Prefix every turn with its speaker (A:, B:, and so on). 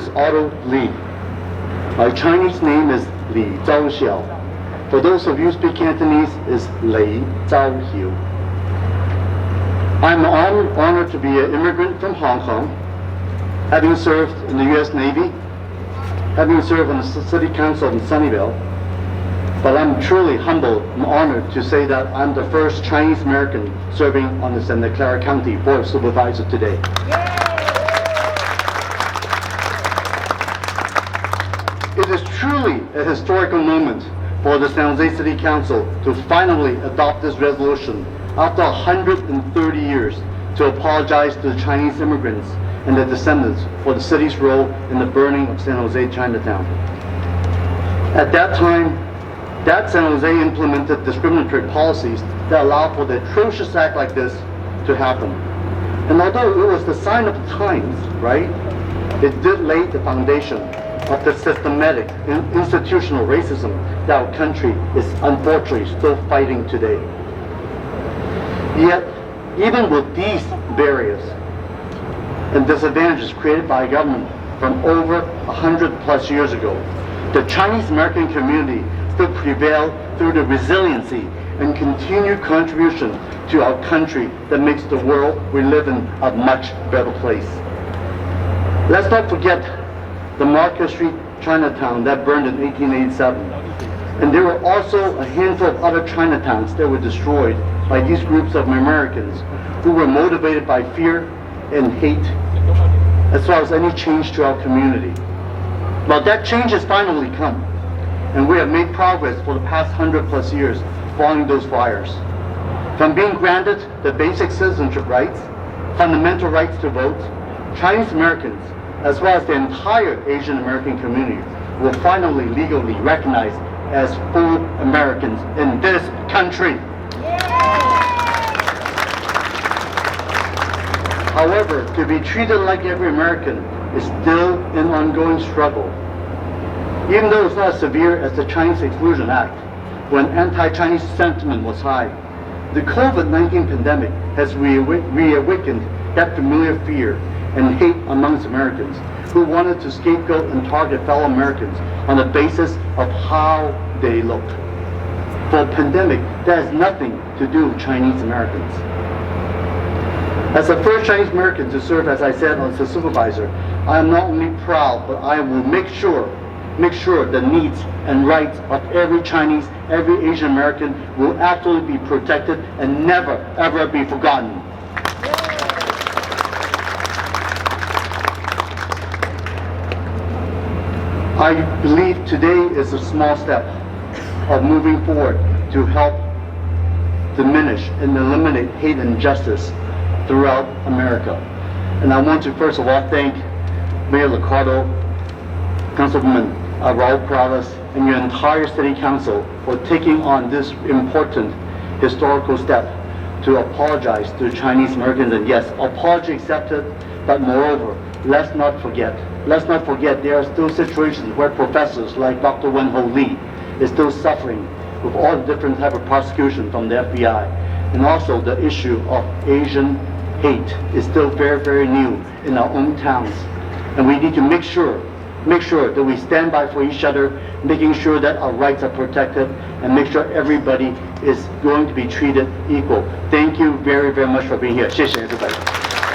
A: is Otto Lee. My Chinese name is Li洲晓. For those of you who speak Cantonese, is Lei Zhao Hiu. I'm honored to be an immigrant from Hong Kong, having served in the U.S. Navy, having served on the City Council in Sunnyvale. But I'm truly humbled and honored to say that I'm the first Chinese American serving on the Santa Clara County Board of Supervisors today. It is truly a historical moment for the San Jose City Council to finally adopt this resolution after 130 years to apologize to the Chinese immigrants and their descendants for the city's role in the burning of San Jose Chinatown. At that time, that San Jose implemented discriminatory policies that allowed for the atrocious act like this to happen. And although it was the sign of the times, right, it did lay the foundation of the systematic and institutional racism that our country is unfortunately still fighting today. Yet, even with these barriers and disadvantages created by government from over 100 plus years ago, the Chinese American community still prevailed through the resiliency and continued contribution to our country that makes the world we live in a much better place. Let's not forget the Market Street Chinatown that burned in 1887. And there were also a handful of other Chinatowns that were destroyed by these groups of Americans who were motivated by fear and hate, as well as any change to our community. But that change has finally come, and we have made progress for the past 100 plus years following those fires. From being granted the basic citizenship rights, fundamental rights to vote, Chinese Americans, as well as the entire Asian American community, will finally legally recognize as full Americans in this country. However, to be treated like every American is still an ongoing struggle. Even though it's not as severe as the Chinese Exclusion Act, when anti-Chinese sentiment was high, the COVID-19 pandemic has reawakened that familiar fear and hate amongst Americans who wanted to scapegoat and target fellow Americans on the basis of how they look. For a pandemic, that has nothing to do with Chinese Americans. As the first Chinese American to serve, as I said, as a supervisor, I am not only proud, but I will make sure the needs and rights of every Chinese, every Asian American will absolutely be protected and never, ever be forgotten. I believe today is a small step of moving forward to help diminish and eliminate hate and injustice throughout America. And I want to first of all thank Mayor Liccardo, Councilwoman Raul Perales, and your entire City Council for taking on this important historical step to apologize to Chinese Americans. And yes, apology accepted, but moreover, let's not forget there are still situations where professors like Dr. Wen-Ho Lee is still suffering with all the different type of prosecution from the FBI. And also the issue of Asian hate is still very, very new in our own towns. And we need to make sure that we stand by for each other, making sure that our rights are protected, and make sure everybody is going to be treated equal. Thank you very, very much for being here. 谢谢everybody.